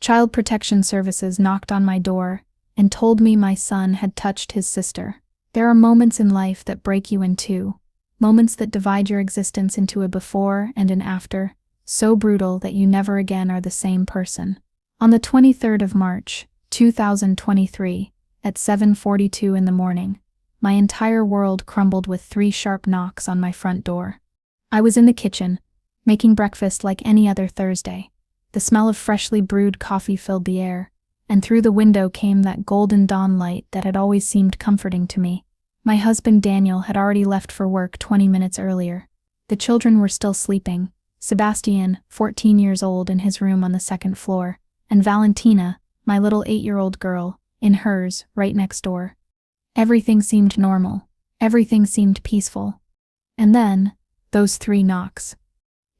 Child Protection Services knocked on my door and told me my son had touched his sister. There are moments in life that break you in two, moments that divide your existence into a before and an after, so brutal that you never again are the same person. On the 23rd of March, 2023, at 7:42 in the morning, my entire world crumbled with 3 sharp knocks on my front door. I was in the kitchen, making breakfast like any other Thursday. The smell of freshly brewed coffee filled the air, and through the window came that golden dawn light that had always seemed comforting to me. My husband Daniel had already left for work 20 minutes earlier. The children were still sleeping, Sebastian, 14 years old, in his room on the 2nd floor, and Valentina, my little 8-year-old girl, in hers, right next door. Everything seemed normal. Everything seemed peaceful. And then, those 3 knocks.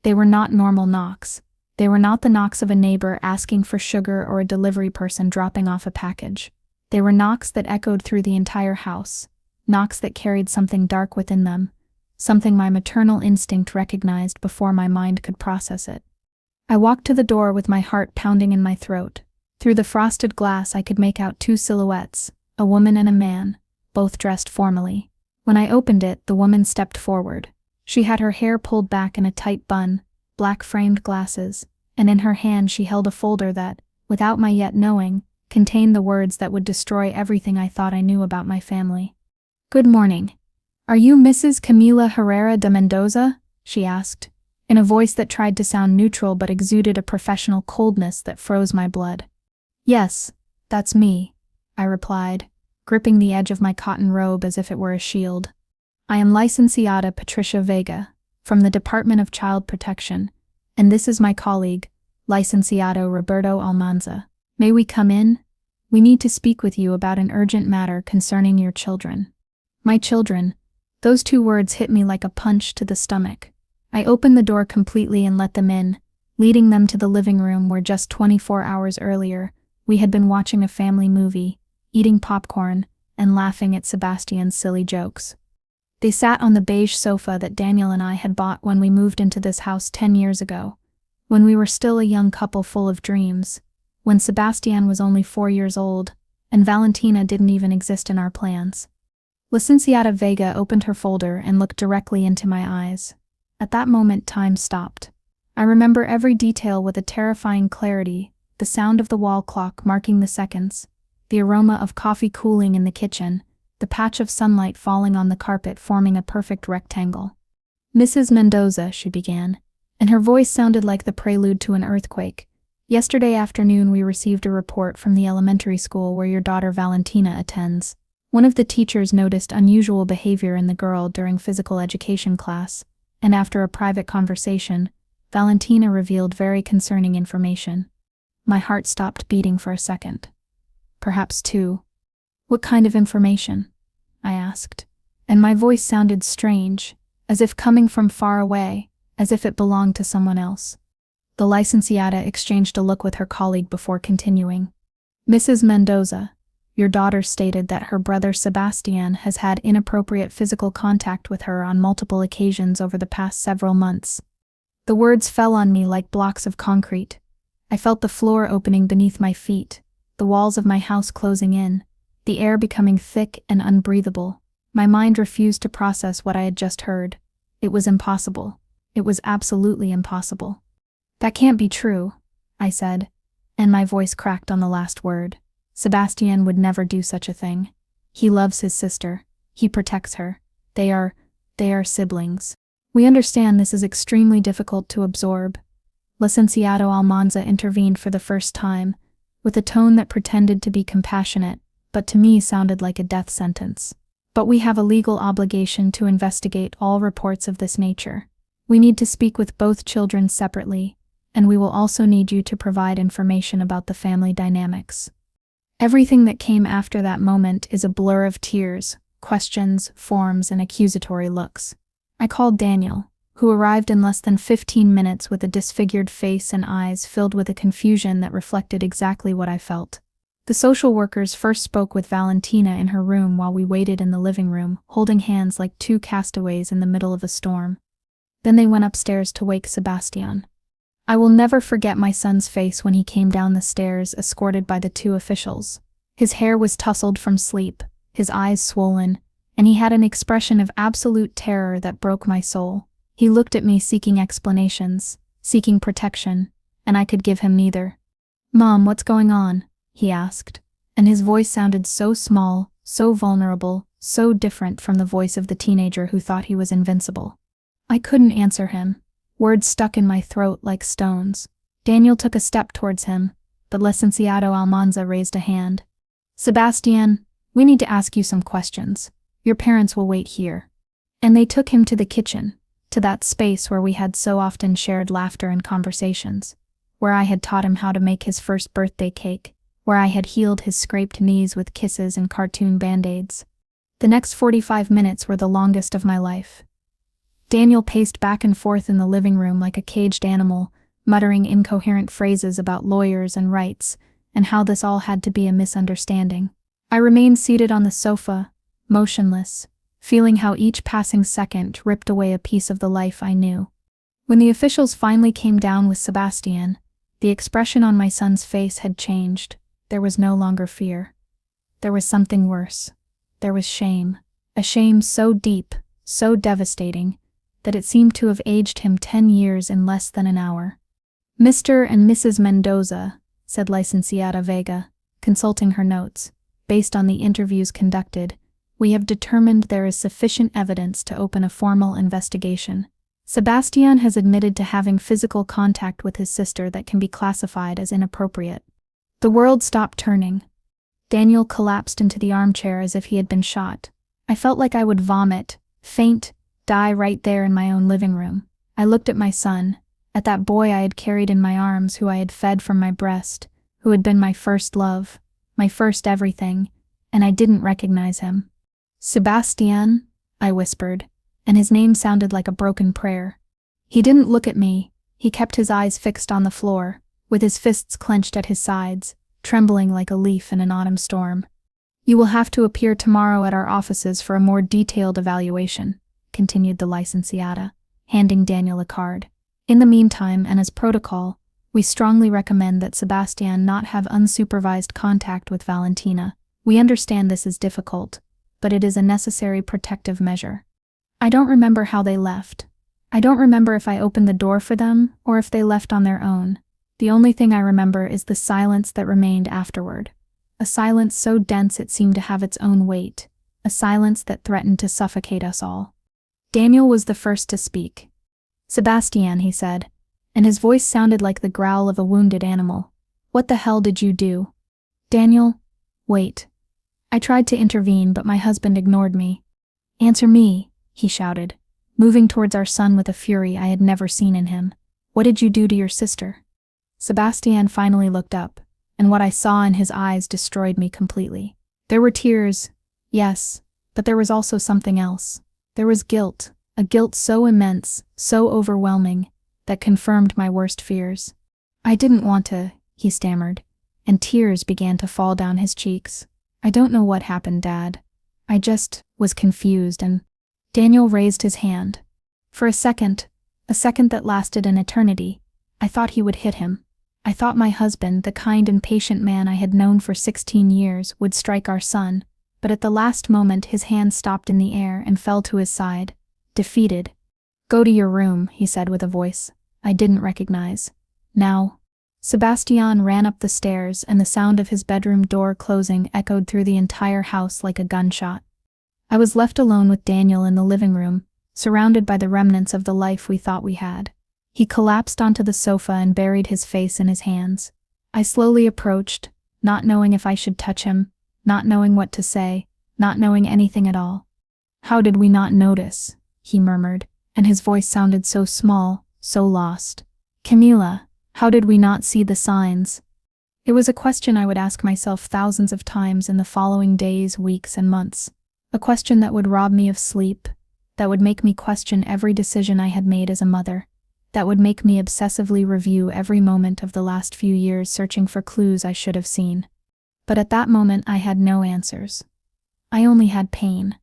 They were not normal knocks. They were not the knocks of a neighbor asking for sugar or a delivery person dropping off a package. They were knocks that echoed through the entire house, knocks that carried something dark within them, something my maternal instinct recognized before my mind could process it. I walked to the door with my heart pounding in my throat. Through the frosted glass I could make out 2 silhouettes, a woman and a man, both dressed formally. When I opened it, the woman stepped forward. She had her hair pulled back in a tight bun, black framed glasses, and in her hand she held a folder that, without my yet knowing, contained the words that would destroy everything I thought I knew about my family. "Good morning. Are you Mrs. Camila Herrera de Mendoza?" she asked, in a voice that tried to sound neutral but exuded a professional coldness that froze my blood. "Yes, that's me," I replied, gripping the edge of my cotton robe as if it were a shield. "I am Licenciada Patricia Vega, from the Department of Child Protection, and this is my colleague, Licenciado Roberto Almanza. May we come in? We need to speak with you about an urgent matter concerning your children." My children. Those 2 words hit me like a punch to the stomach. I opened the door completely and let them in, leading them to the living room where just 24 hours earlier, we had been watching a family movie, eating popcorn, and laughing at Sebastian's silly jokes. They sat on the beige sofa that Daniel and I had bought when we moved into this house 10 years ago, when we were still a young couple full of dreams, when Sebastian was only 4 years old, and Valentina didn't even exist in our plans. Licenciada Vega opened her folder and looked directly into my eyes. At that moment, time stopped. I remember every detail with a terrifying clarity, the sound of the wall clock marking the seconds, the aroma of coffee cooling in the kitchen, the patch of sunlight falling on the carpet forming a perfect rectangle. "Mrs. Mendoza," she began, and her voice sounded like the prelude to an earthquake. "Yesterday afternoon we received a report from the elementary school where your daughter Valentina attends. One of the teachers noticed unusual behavior in the girl during physical education class, and after a private conversation, Valentina revealed very concerning information." My heart stopped beating for a second. Perhaps 2. "What kind of information?" I asked, and my voice sounded strange, as if coming from far away, as if it belonged to someone else. The licenciada exchanged a look with her colleague before continuing. "Mrs. Mendoza, your daughter stated that her brother Sebastian has had inappropriate physical contact with her on multiple occasions over the past several months." The words fell on me like blocks of concrete. I felt the floor opening beneath my feet, the walls of my house closing in, the air becoming thick and unbreathable. My mind refused to process what I had just heard. It was impossible. It was absolutely impossible. "That can't be true," I said, and my voice cracked on the last word. "Sebastian would never do such a thing. He loves his sister. He protects her. They are siblings. We understand this is extremely difficult to absorb." Licenciado Almanza intervened for the first time, with a tone that pretended to be compassionate, but to me sounded like a death sentence. "But we have a legal obligation to investigate all reports of this nature. We need to speak with both children separately, and we will also need you to provide information about the family dynamics." Everything that came after that moment is a blur of tears, questions, forms, and accusatory looks. I called Daniel, who arrived in less than 15 minutes with a disfigured face and eyes filled with a confusion that reflected exactly what I felt. The social workers first spoke with Valentina in her room while we waited in the living room, holding hands like 2 castaways in the middle of a storm. Then they went upstairs to wake Sebastian. I will never forget my son's face when he came down the stairs escorted by the two officials. His hair was tousled from sleep, his eyes swollen, and he had an expression of absolute terror that broke my soul. He looked at me seeking explanations, seeking protection, and I could give him neither. "Mom, what's going on?" he asked, and his voice sounded so small, so vulnerable, so different from the voice of the teenager who thought he was invincible. I couldn't answer him. Words stuck in my throat like stones. Daniel took a step towards him, but Licenciado Almanza raised a hand. "Sebastian, we need to ask you some questions. Your parents will wait here." And they took him to the kitchen, to that space where we had so often shared laughter and conversations, where I had taught him how to make his first birthday cake, where I had healed his scraped knees with kisses and cartoon band-aids. The next 45 minutes were the longest of my life. Daniel paced back and forth in the living room like a caged animal, muttering incoherent phrases about lawyers and rights, and how this all had to be a misunderstanding. I remained seated on the sofa, motionless, feeling how each passing second ripped away a piece of the life I knew. When the officials finally came down with Sebastian, the expression on my son's face had changed. There was no longer fear. There was something worse. There was shame. A shame so deep, so devastating, that it seemed to have aged him 10 years in less than an hour. "Mr. and Mrs. Mendoza," said Licenciada Vega, consulting her notes, "based on the interviews conducted, we have determined there is sufficient evidence to open a formal investigation. Sebastian has admitted to having physical contact with his sister that can be classified as inappropriate." The world stopped turning. Daniel collapsed into the armchair as if he had been shot. I felt like I would vomit, faint, die right there in my own living room. I looked at my son, at that boy I had carried in my arms, who I had fed from my breast, who had been my first love, my first everything, and I didn't recognize him. "Sebastian," I whispered, and his name sounded like a broken prayer. He didn't look at me. He kept his eyes fixed on the floor, with his fists clenched at his sides, trembling like a leaf in an autumn storm. "You will have to appear tomorrow at our offices for a more detailed evaluation," continued the licenciata, handing Daniel a card. "In the meantime, and as protocol, we strongly recommend that Sebastian not have unsupervised contact with Valentina. We understand this is difficult, but it is a necessary protective measure." I don't remember how they left. I don't remember if I opened the door for them or if they left on their own. The only thing I remember is the silence that remained afterward. A silence so dense it seemed to have its own weight, a silence that threatened to suffocate us all. Daniel was the first to speak. "Sebastian," he said, and his voice sounded like the growl of a wounded animal. "What the hell did you do?" "Daniel, wait." I tried to intervene, but my husband ignored me. "Answer me," he shouted, moving towards our son with a fury I had never seen in him. "What did you do to your sister?" Sebastian finally looked up, and what I saw in his eyes destroyed me completely. There were tears, yes, but there was also something else. There was guilt, a guilt so immense, so overwhelming, that confirmed my worst fears. "I didn't want to," he stammered, and tears began to fall down his cheeks. "I don't know what happened, Dad. I just was confused and—" Daniel raised his hand. For a second that lasted an eternity, I thought he would hit him. I thought my husband, the kind and patient man I had known for 16 years, would strike our son, but at the last moment his hand stopped in the air and fell to his side, defeated. "Go to your room," he said with a voice I didn't recognize. "Now." Sebastian ran up the stairs, and the sound of his bedroom door closing echoed through the entire house like a gunshot. I was left alone with Daniel in the living room, surrounded by the remnants of the life we thought we had. He collapsed onto the sofa and buried his face in his hands. I slowly approached, not knowing if I should touch him, not knowing what to say, not knowing anything at all. "How did we not notice?" he murmured, and his voice sounded so small, so lost. "Camila, how did we not see the signs?" It was a question I would ask myself thousands of times in the following days, weeks, and months. A question that would rob me of sleep, that would make me question every decision I had made as a mother, that would make me obsessively review every moment of the last few years searching for clues I should have seen. But at that moment I had no answers. I only had pain.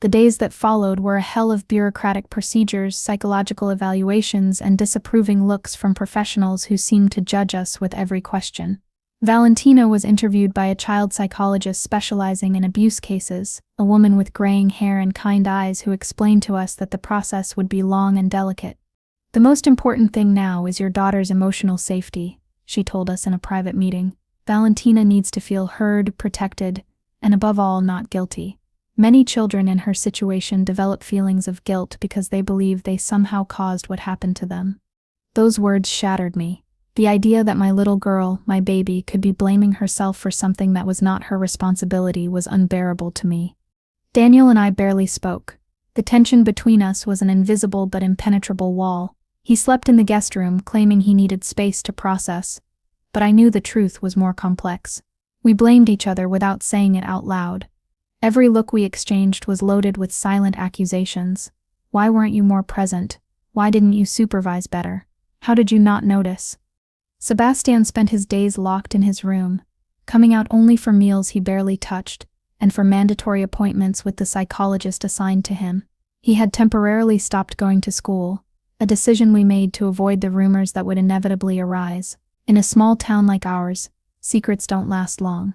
The days that followed were a hell of bureaucratic procedures, psychological evaluations, and disapproving looks from professionals who seemed to judge us with every question. Valentina was interviewed by a child psychologist specializing in abuse cases, a woman with graying hair and kind eyes who explained to us that the process would be long and delicate. "The most important thing now is your daughter's emotional safety," she told us in a private meeting. "Valentina needs to feel heard, protected, and above all, not guilty." Many children in her situation develop feelings of guilt because they believe they somehow caused what happened to them. Those words shattered me. The idea that my little girl, my baby, could be blaming herself for something that was not her responsibility was unbearable to me. Daniel and I barely spoke. The tension between us was an invisible but impenetrable wall. He slept in the guest room, claiming he needed space to process. But I knew the truth was more complex. We blamed each other without saying it out loud. Every look we exchanged was loaded with silent accusations. Why weren't you more present? Why didn't you supervise better? How did you not notice? Sebastian spent his days locked in his room, coming out only for meals he barely touched, and for mandatory appointments with the psychologist assigned to him. He had temporarily stopped going to school, a decision we made to avoid the rumors that would inevitably arise. In a small town like ours, secrets don't last long.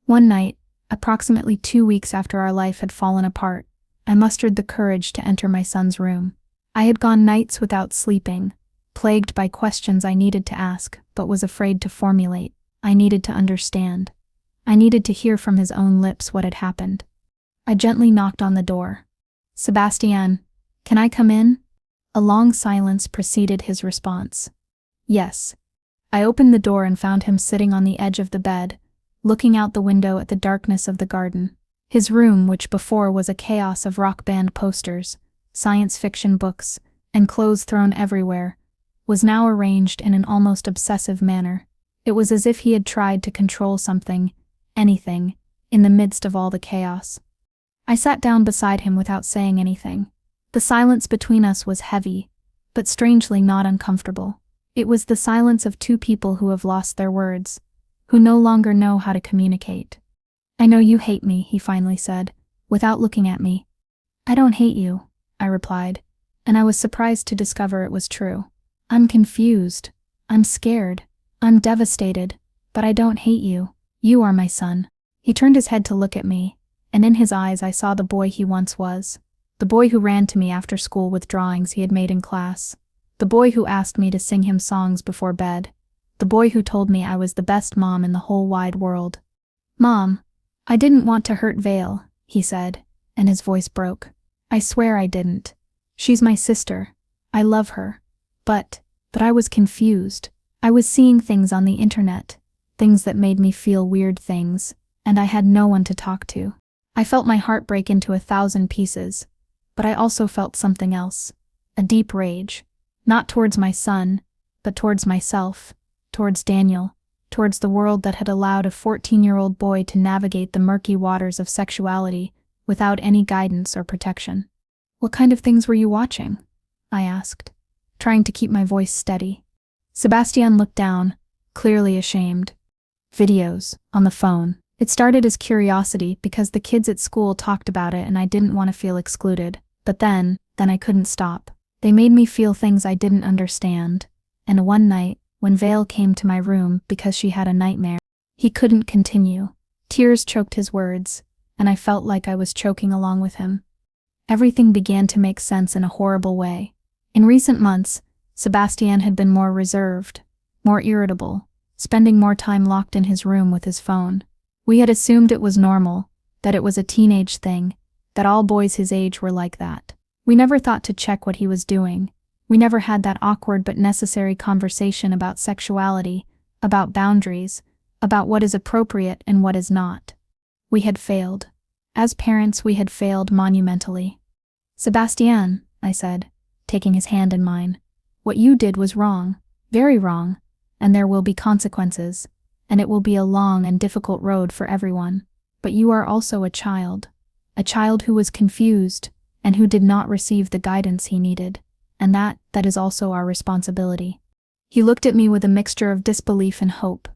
One night, approximately 2 weeks after our life had fallen apart, I mustered the courage to enter my son's room. I had gone nights without sleeping, plagued by questions I needed to ask, but was afraid to formulate. I needed to understand. I needed to hear from his own lips what had happened. I gently knocked on the door. "Sebastian, can I come in?" A long silence preceded his response. "Yes." I opened the door and found him sitting on the edge of the bed, looking out the window at the darkness of the garden. His room, which before was a chaos of rock band posters, science fiction books, and clothes thrown everywhere, was now arranged in an almost obsessive manner. It was as if he had tried to control something, anything, in the midst of all the chaos. I sat down beside him without saying anything. The silence between us was heavy, but strangely not uncomfortable. It was the silence of two people who have lost their words, who no longer know how to communicate. "I know you hate me," he finally said, without looking at me. "I don't hate you," I replied, and I was surprised to discover it was true. "I'm confused. I'm scared. I'm devastated, but I don't hate you. You are my son." He turned his head to look at me, and in his eyes I saw the boy he once was. The boy who ran to me after school with drawings he had made in class. The boy who asked me to sing him songs before bed. The boy who told me I was the best mom in the whole wide world. "Mom, I didn't want to hurt Vale," he said, and his voice broke. "I swear I didn't. She's my sister. I love her. But I was confused. I was seeing things on the internet, things that made me feel weird things, and I had no one to talk to. I felt my heart break into 1,000 pieces, but I also felt something else, a deep rage, not towards my son, but towards myself, towards Daniel, towards the world that had allowed a 14-year-old boy to navigate the murky waters of sexuality without any guidance or protection. "What kind of things were you watching?" I asked, trying to keep my voice steady. Sebastian looked down, clearly ashamed. "Videos, on the phone." It started as curiosity because the kids at school talked about it and I didn't want to feel excluded. But then I couldn't stop. They made me feel things I didn't understand. And one night, when Vale came to my room because she had a nightmare, he couldn't continue. Tears choked his words, and I felt like I was choking along with him. Everything began to make sense in a horrible way. In recent months, Sebastian had been more reserved, more irritable, spending more time locked in his room with his phone. We had assumed it was normal, that it was a teenage thing, that all boys his age were like that. We never thought to check what he was doing. We never had that awkward but necessary conversation about sexuality, about boundaries, about what is appropriate and what is not. We had failed. As parents, we had failed monumentally. "Sebastian," I said, taking his hand in mine, "what you did was wrong, very wrong, and there will be consequences, and it will be a long and difficult road for everyone. But you are also a child who was confused, and who did not receive the guidance he needed, and that is also our responsibility." He looked at me with a mixture of disbelief and hope.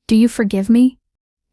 "Do you forgive me?"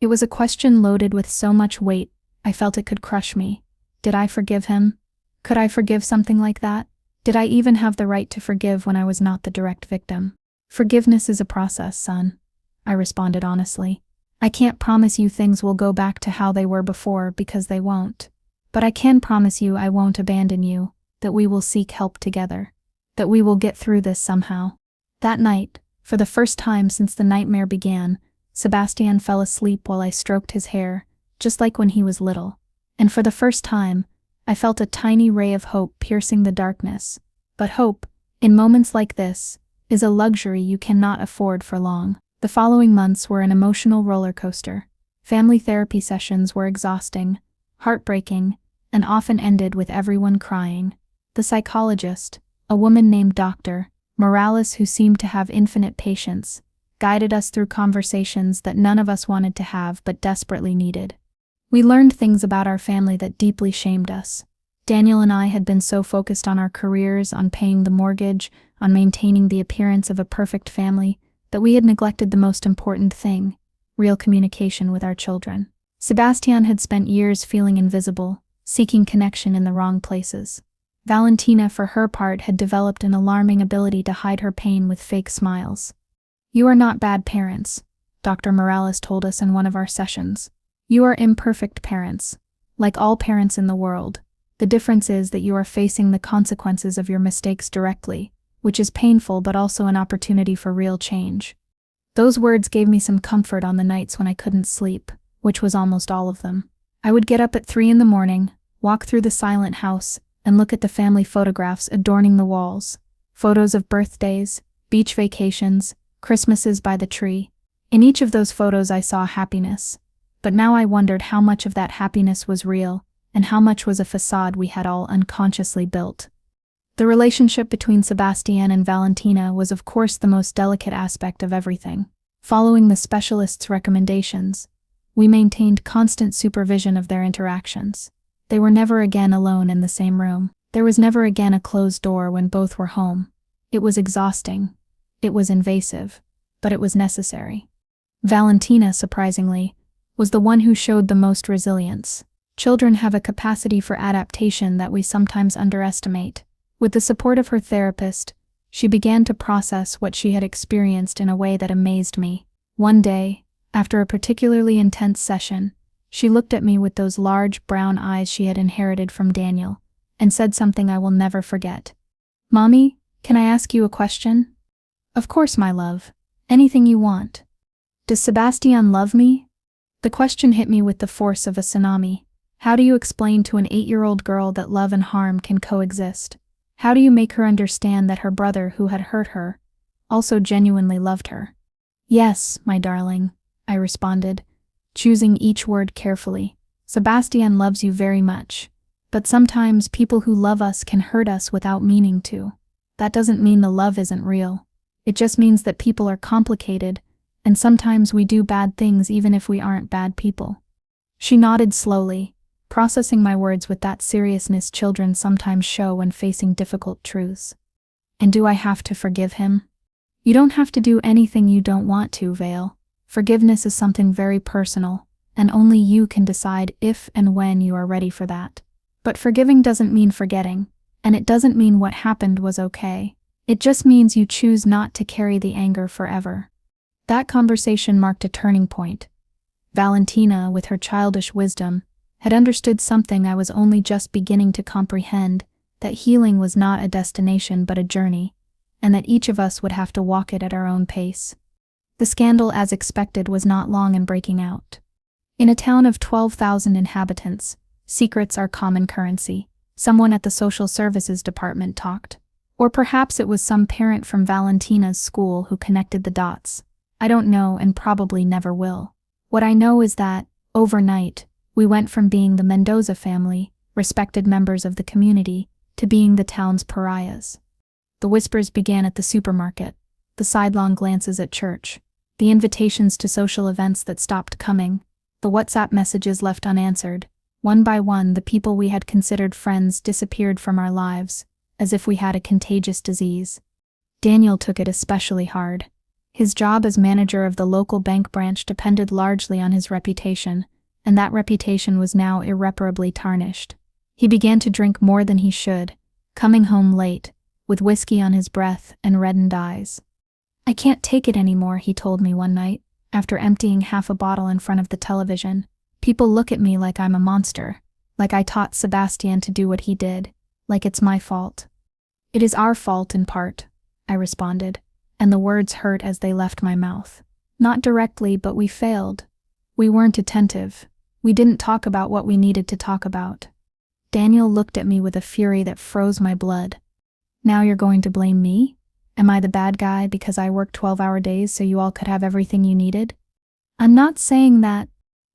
It was a question loaded with so much weight, I felt it could crush me. Did I forgive him? Could I forgive something like that? Did I even have the right to forgive when I was not the direct victim? Forgiveness is a process, son, I responded honestly. I can't promise you things will go back to how they were before because they won't. But I can promise you I won't abandon you, that we will seek help together, that we will get through this somehow. That night, for the first time since the nightmare began, Sebastian fell asleep while I stroked his hair, just like when he was little. And for the first time, I felt a tiny ray of hope piercing the darkness. But hope, in moments like this, is a luxury you cannot afford for long. The following months were an emotional roller coaster. Family therapy sessions were exhausting, heartbreaking, and often ended with everyone crying. The psychologist, a woman named Dr. Morales who seemed to have infinite patience, guided us through conversations that none of us wanted to have but desperately needed. We learned things about our family that deeply shamed us. Daniel and I had been so focused on our careers, on paying the mortgage, on maintaining the appearance of a perfect family, that we had neglected the most important thing, real communication with our children. Sebastian had spent years feeling invisible, seeking connection in the wrong places. Valentina, for her part, had developed an alarming ability to hide her pain with fake smiles. "You are not bad parents," Dr. Morales told us in one of our sessions. "You are imperfect parents, like all parents in the world. The difference is that you are facing the consequences of your mistakes directly, which is painful but also an opportunity for real change." Those words gave me some comfort on the nights when I couldn't sleep, which was almost all of them. I would get up at 3 in the morning, walk through the silent house, and look at the family photographs adorning the walls. Photos of birthdays, beach vacations, Christmases by the tree. In each of those photos I saw happiness. But now I wondered how much of that happiness was real, and how much was a facade we had all unconsciously built. The relationship between Sebastian and Valentina was of course the most delicate aspect of everything. Following the specialist's recommendations, we maintained constant supervision of their interactions. They were never again alone in the same room. There was never again a closed door when both were home. It was exhausting. It was invasive. But it was necessary. Valentina, surprisingly, was the one who showed the most resilience. Children have a capacity for adaptation that we sometimes underestimate. With the support of her therapist, she began to process what she had experienced in a way that amazed me. One day, after a particularly intense session, she looked at me with those large brown eyes she had inherited from Daniel, and said something I will never forget. "Mommy, can I ask you a question?" "Of course, my love. Anything you want." "Does Sebastian love me?" The question hit me with the force of a tsunami. How do you explain to an 8-year-old girl that love and harm can coexist? How do you make her understand that her brother who had hurt her also genuinely loved her? "Yes, my darling," I responded, choosing each word carefully. "Sebastian loves you very much. But sometimes people who love us can hurt us without meaning to. That doesn't mean the love isn't real. It just means that people are complicated, and sometimes we do bad things even if we aren't bad people." She nodded slowly, processing my words with that seriousness children sometimes show when facing difficult truths. "And do I have to forgive him?" "You don't have to do anything you don't want to, Vale. Forgiveness is something very personal, and only you can decide if and when you are ready for that. But forgiving doesn't mean forgetting, and it doesn't mean what happened was okay. It just means you choose not to carry the anger forever." That conversation marked a turning point. Valentina, with her childish wisdom, had understood something I was only just beginning to comprehend, that healing was not a destination but a journey, and that each of us would have to walk it at our own pace. The scandal, as expected, was not long in breaking out. In a town of 12,000 inhabitants, secrets are common currency. Someone at the social services department talked. Or perhaps it was some parent from Valentina's school who connected the dots. I don't know and probably never will. What I know is that, overnight, we went from being the Mendoza family, respected members of the community, to being the town's pariahs. The whispers began at the supermarket, the sidelong glances at church, the invitations to social events that stopped coming, the WhatsApp messages left unanswered. One by one, the people we had considered friends disappeared from our lives, as if we had a contagious disease. Daniel took it especially hard. His job as manager of the local bank branch depended largely on his reputation, and that reputation was now irreparably tarnished. He began to drink more than he should, coming home late, with whiskey on his breath and reddened eyes. "I can't take it anymore," he told me one night, after emptying half a bottle in front of the television. "People look at me like I'm a monster, like I taught Sebastian to do what he did, like it's my fault." "It is our fault in part," I responded, and the words hurt as they left my mouth. "Not directly, but we failed. We weren't attentive. We didn't talk about what we needed to talk about." Daniel looked at me with a fury that froze my blood. "Now you're going to blame me? Am I the bad guy because I worked 12-hour days so you all could have everything you needed?" "I'm not saying that."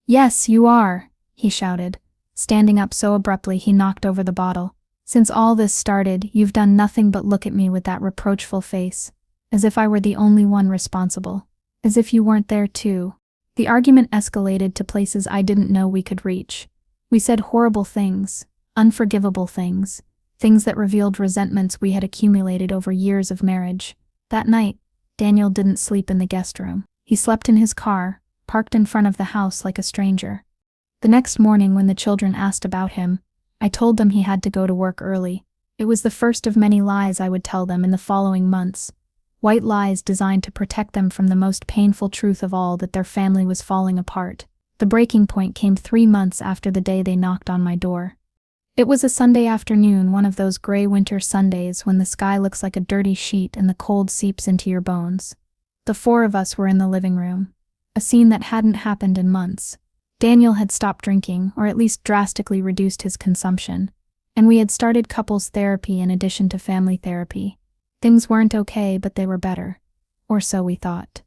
"Yes, you are," he shouted, standing up so abruptly he knocked over the bottle. "Since all this started, you've done nothing but look at me with that reproachful face, as if I were the only one responsible, as if you weren't there too." The argument escalated to places I didn't know we could reach. We said horrible things, unforgivable things, things that revealed resentments we had accumulated over years of marriage. That night, Daniel didn't sleep in the guest room. He slept in his car, parked in front of the house like a stranger. The next morning when the children asked about him, I told them he had to go to work early. It was the first of many lies I would tell them in the following months. White lies designed to protect them from the most painful truth of all, that their family was falling apart. The breaking point came 3 months after the day they knocked on my door. It was a Sunday afternoon, one of those gray winter Sundays when the sky looks like a dirty sheet and the cold seeps into your bones. The 4 of us were in the living room, a scene that hadn't happened in months. Daniel had stopped drinking, or at least drastically reduced his consumption, and we had started couples therapy in addition to family therapy. Things weren't okay, but they were better. Or so we thought.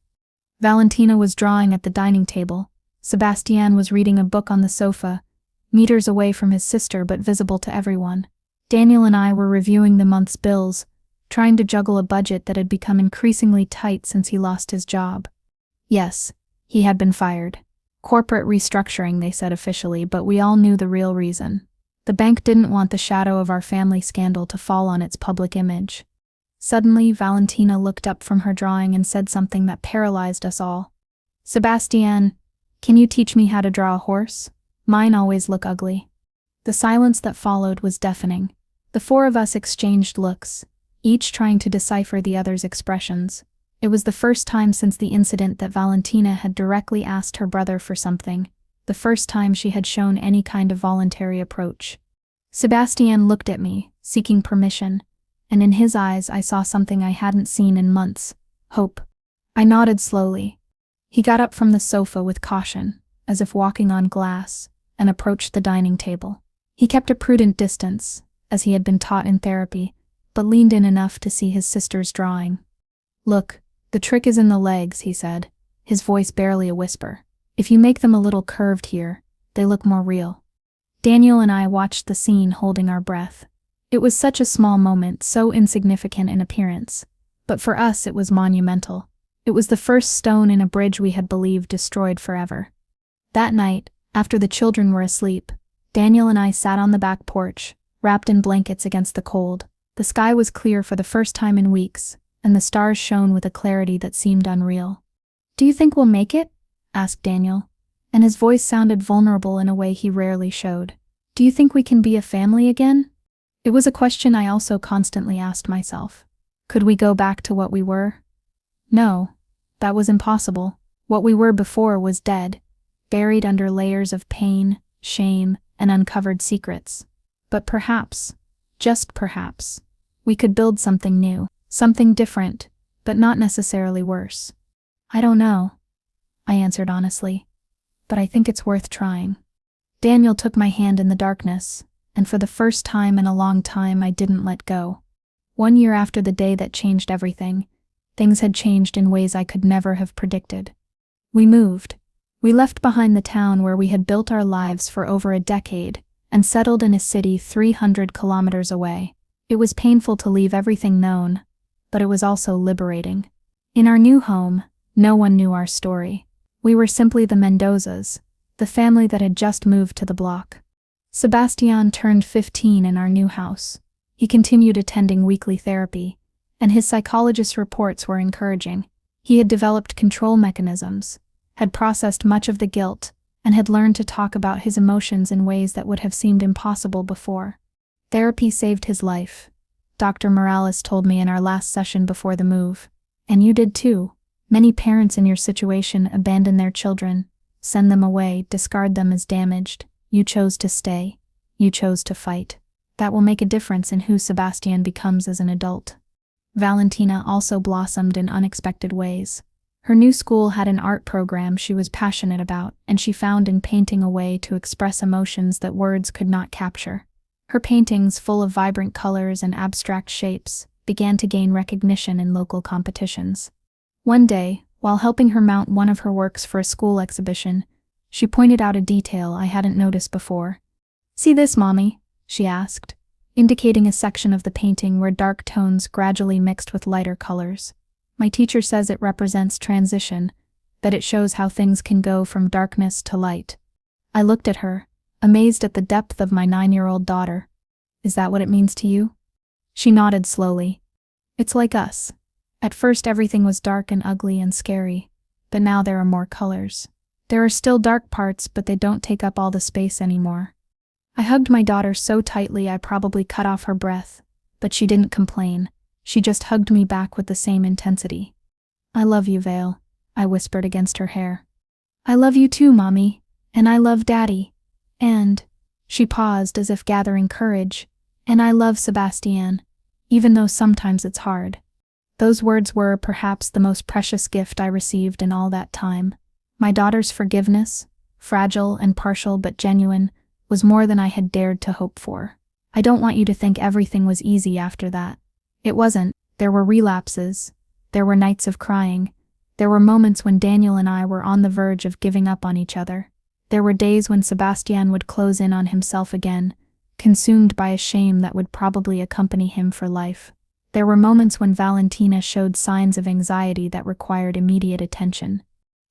Valentina was drawing at the dining table. Sebastian was reading a book on the sofa, meters away from his sister but visible to everyone. Daniel and I were reviewing the month's bills, trying to juggle a budget that had become increasingly tight since he lost his job. Yes, he had been fired. Corporate restructuring, they said officially, but we all knew the real reason. The bank didn't want the shadow of our family scandal to fall on its public image. Suddenly, Valentina looked up from her drawing and said something that paralyzed us all. "Sebastian, can you teach me how to draw a horse? Mine always look ugly." The silence that followed was deafening. The 4 of us exchanged looks, each trying to decipher the other's expressions. It was the first time since the incident that Valentina had directly asked her brother for something, the first time she had shown any kind of voluntary approach. Sebastian looked at me, seeking permission, and in his eyes I saw something I hadn't seen in months: hope. I nodded slowly. He got up from the sofa with caution, as if walking on glass, and approached the dining table. He kept a prudent distance, as he had been taught in therapy, but leaned in enough to see his sister's drawing. "Look, the trick is in the legs," he said, his voice barely a whisper. "If you make them a little curved here, they look more real." Daniel and I watched the scene holding our breath. It was such a small moment, so insignificant in appearance, but for us it was monumental. It was the first stone in a bridge we had believed destroyed forever. That night, after the children were asleep, Daniel and I sat on the back porch, wrapped in blankets against the cold. The sky was clear for the first time in weeks, and the stars shone with a clarity that seemed unreal. "Do you think we'll make it?" asked Daniel, and his voice sounded vulnerable in a way he rarely showed. "Do you think we can be a family again?" It was a question I also constantly asked myself. Could we go back to what we were? No, that was impossible. What we were before was dead, buried under layers of pain, shame, and uncovered secrets. But perhaps, just perhaps, we could build something new, something different, but not necessarily worse. "I don't know," I answered honestly, "but I think it's worth trying." Daniel took my hand in the darkness, and for the first time in a long time I didn't let go. 1 year after the day that changed everything, things had changed in ways I could never have predicted. We moved. We left behind the town where we had built our lives for over a decade and settled in a city 300 kilometers away. It was painful to leave everything known, but it was also liberating. In our new home, no one knew our story. We were simply the Mendozas, the family that had just moved to the block. Sebastian turned 15 in our new house. He continued attending weekly therapy, and his psychologist's reports were encouraging. He had developed control mechanisms, had processed much of the guilt, and had learned to talk about his emotions in ways that would have seemed impossible before. Therapy saved his life, Dr. Morales told me in our last session before the move. And you did too. Many parents in your situation abandon their children, send them away, discard them as damaged. You chose to stay. You chose to fight. That will make a difference in who Sebastian becomes as an adult. Valentina also blossomed in unexpected ways. Her new school had an art program she was passionate about, and she found in painting a way to express emotions that words could not capture. Her paintings, full of vibrant colors and abstract shapes, began to gain recognition in local competitions. One day, while helping her mount one of her works for a school exhibition, she pointed out a detail I hadn't noticed before. "See this, Mommy?" she asked, indicating a section of the painting where dark tones gradually mixed with lighter colors. "My teacher says it represents transition, that it shows how things can go from darkness to light." I looked at her, amazed at the depth of my 9-year-old daughter. "Is that what it means to you?" She nodded slowly. "It's like us. At first everything was dark and ugly and scary, but now there are more colors. There are still dark parts, but they don't take up all the space anymore." I hugged my daughter so tightly I probably cut off her breath, but she didn't complain. She just hugged me back with the same intensity. "I love you, Vale," I whispered against her hair. "I love you too, Mommy, and I love Daddy. And," she paused as if gathering courage, "and I love Sebastian, even though sometimes it's hard." Those words were, perhaps, the most precious gift I received in all that time. My daughter's forgiveness, fragile and partial but genuine, was more than I had dared to hope for. I don't want you to think everything was easy after that. It wasn't. There were relapses. There were nights of crying. There were moments when Daniel and I were on the verge of giving up on each other. There were days when Sebastian would close in on himself again, consumed by a shame that would probably accompany him for life. There were moments when Valentina showed signs of anxiety that required immediate attention.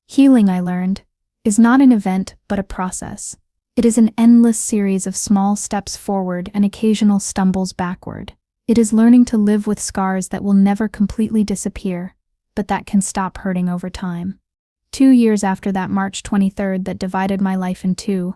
Healing, I learned, is not an event but a process. It is an endless series of small steps forward and occasional stumbles backward. It is learning to live with scars that will never completely disappear, but that can stop hurting over time. 2 years after that March 23rd that divided my life in two,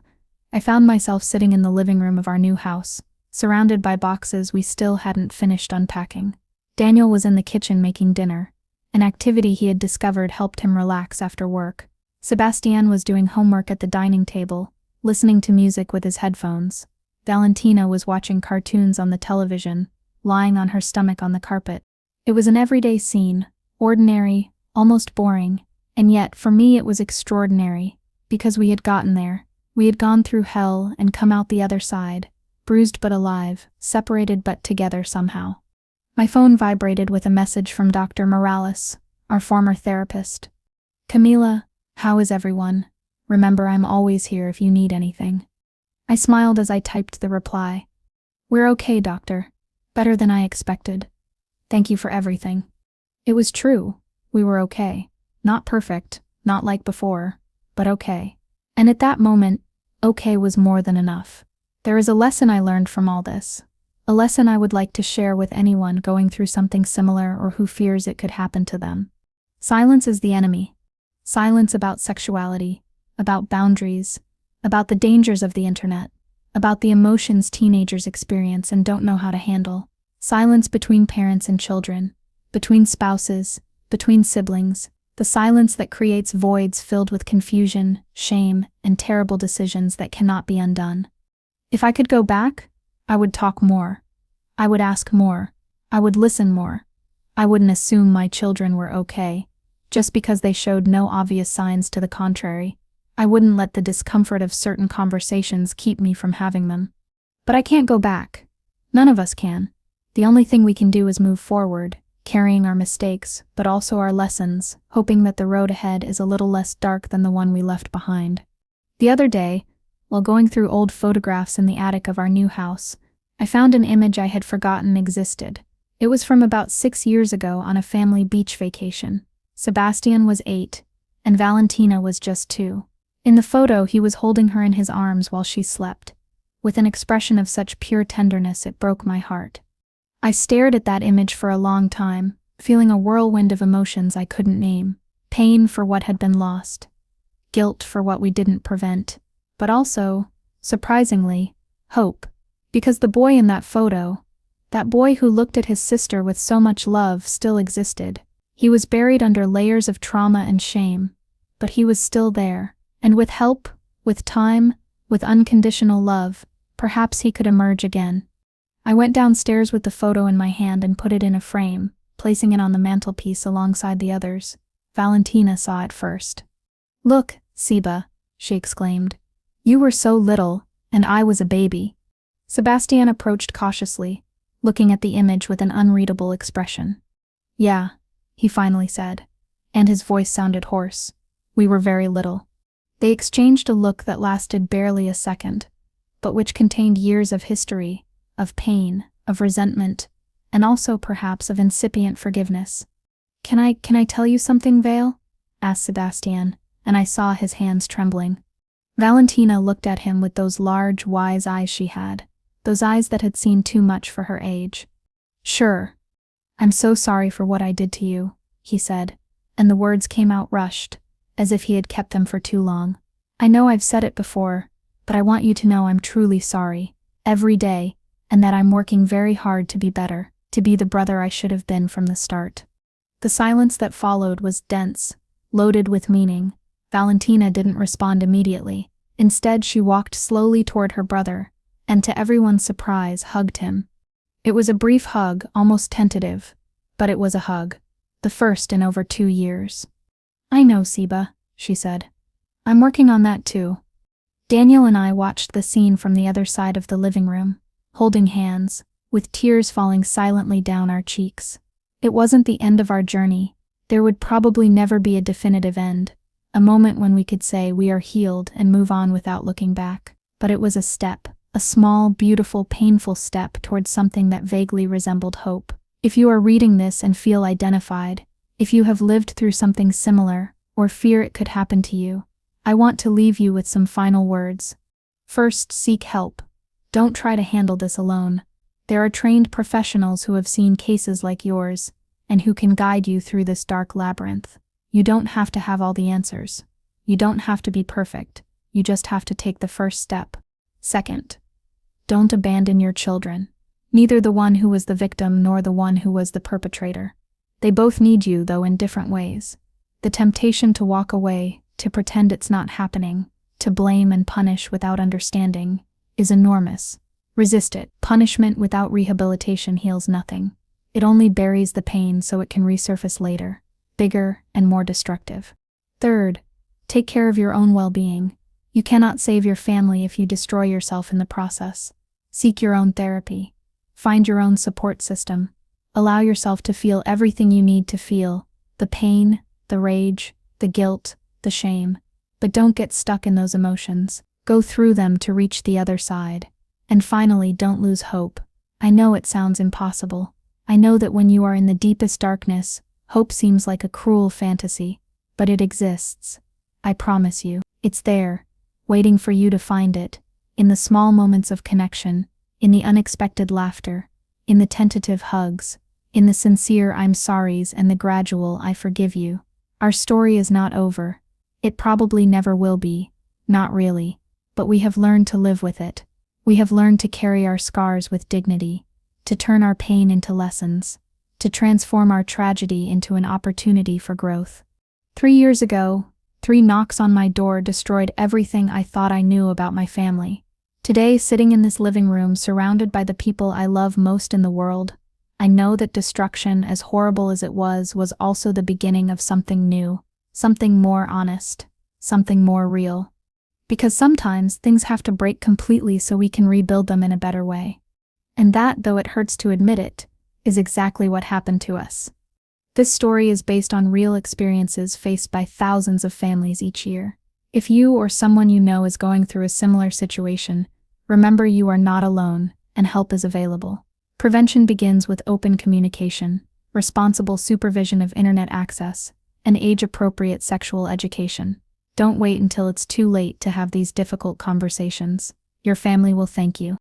I found myself sitting in the living room of our new house, surrounded by boxes we still hadn't finished unpacking. Daniel was in the kitchen making dinner. An activity he had discovered helped him relax after work. Sebastian was doing homework at the dining table, listening to music with his headphones. Valentina was watching cartoons on the television, lying on her stomach on the carpet. It was an everyday scene, ordinary, almost boring, and yet, for me, it was extraordinary, because we had gotten there. We had gone through hell and come out the other side, bruised but alive, separated but together somehow. My phone vibrated with a message from Dr. Morales, our former therapist. "Camila, how is everyone? Remember, I'm always here if you need anything." I smiled as I typed the reply. "We're okay, doctor. Better than I expected. Thank you for everything." It was true. We were okay. Not perfect, not like before, but okay. And at that moment, okay was more than enough. There is a lesson I learned from all this. A lesson I would like to share with anyone going through something similar or who fears it could happen to them. Silence is the enemy. Silence about sexuality, about boundaries, about the dangers of the internet, about the emotions teenagers experience and don't know how to handle. Silence between parents and children, between spouses, between siblings, the silence that creates voids filled with confusion, shame, and terrible decisions that cannot be undone. If I could go back, I would talk more. I would ask more. I would listen more. I wouldn't assume my children were okay, just because they showed no obvious signs to the contrary. I wouldn't let the discomfort of certain conversations keep me from having them. But I can't go back. None of us can. The only thing we can do is move forward, carrying our mistakes, but also our lessons, hoping that the road ahead is a little less dark than the one we left behind. The other day, while going through old photographs in the attic of our new house, I found an image I had forgotten existed. It was from about 6 years ago on a family beach vacation. Sebastian was 8, and Valentina was just 2. In the photo, he was holding her in his arms while she slept, with an expression of such pure tenderness it broke my heart. I stared at that image for a long time, feeling a whirlwind of emotions I couldn't name. Pain for what had been lost, guilt for what we didn't prevent, but also, surprisingly, hope. Because the boy in that photo, that boy who looked at his sister with so much love, still existed. He was buried under layers of trauma and shame, but he was still there, and with help, with time, with unconditional love, perhaps he could emerge again. I went downstairs with the photo in my hand and put it in a frame, placing it on the mantelpiece alongside the others. Valentina saw it first. "Look, Siba," she exclaimed. "You were so little, and I was a baby." Sebastian approached cautiously, looking at the image with an unreadable expression. "Yeah," he finally said, and his voice sounded hoarse. "We were very little." They exchanged a look that lasted barely a second, but which contained years of history, of pain, of resentment, and also perhaps of incipient forgiveness. Can I tell you something, Vale?" asked Sebastian, and I saw his hands trembling. Valentina looked at him with those large, wise eyes she had, those eyes that had seen too much for her age. "Sure. I'm so sorry for what I did to you," he said, and the words came out rushed, as if he had kept them for too long. "I know I've said it before, but I want you to know I'm truly sorry, every day, and that I'm working very hard to be better, to be the brother I should have been from the start." The silence that followed was dense, loaded with meaning. Valentina didn't respond immediately. Instead, she walked slowly toward her brother, and to everyone's surprise, hugged him. It was a brief hug, almost tentative, but it was a hug, the first in over 2 years. "I know, Siba," she said. "I'm working on that too." Daniel and I watched the scene from the other side of the living room, holding hands, with tears falling silently down our cheeks. It wasn't the end of our journey. There would probably never be a definitive end, a moment when we could say we are healed and move on without looking back. But it was a step, a small, beautiful, painful step towards something that vaguely resembled hope. If you are reading this and feel identified, if you have lived through something similar, or fear it could happen to you, I want to leave you with some final words. First, seek help. Don't try to handle this alone. There are trained professionals who have seen cases like yours, and who can guide you through this dark labyrinth. You don't have to have all the answers. You don't have to be perfect. You just have to take the first step. Second, don't abandon your children. Neither the one who was the victim nor the one who was the perpetrator. They both need you, though in different ways. The temptation to walk away, to pretend it's not happening, to blame and punish without understanding, is enormous. Resist it. Punishment without rehabilitation heals nothing. It only buries the pain so it can resurface later, bigger and more destructive. Third, take care of your own well-being. You cannot save your family if you destroy yourself in the process. Seek your own therapy. Find your own support system. Allow yourself to feel everything you need to feel, the pain, the rage, the guilt, the shame. But don't get stuck in those emotions. Go through them to reach the other side. And finally, don't lose hope. I know it sounds impossible. I know that when you are in the deepest darkness, hope seems like a cruel fantasy, but it exists. I promise you, it's there, waiting for you to find it, in the small moments of connection, in the unexpected laughter, in the tentative hugs, in the sincere I'm sorries and the gradual I forgive you. Our story is not over. It probably never will be, not really, but we have learned to live with it. We have learned to carry our scars with dignity, to turn our pain into lessons, to transform our tragedy into an opportunity for growth. 3 years ago, 3 knocks on my door destroyed everything I thought I knew about my family. Today, sitting in this living room surrounded by the people I love most in the world, I know that destruction, as horrible as it was also the beginning of something new, something more honest, something more real. Because sometimes things have to break completely so we can rebuild them in a better way. And that, though it hurts to admit it, is exactly what happened to us. This story is based on real experiences faced by thousands of families each year. If you or someone you know is going through a similar situation, remember you are not alone, and help is available. Prevention begins with open communication, responsible supervision of internet access, and age-appropriate sexual education. Don't wait until it's too late to have these difficult conversations. Your family will thank you.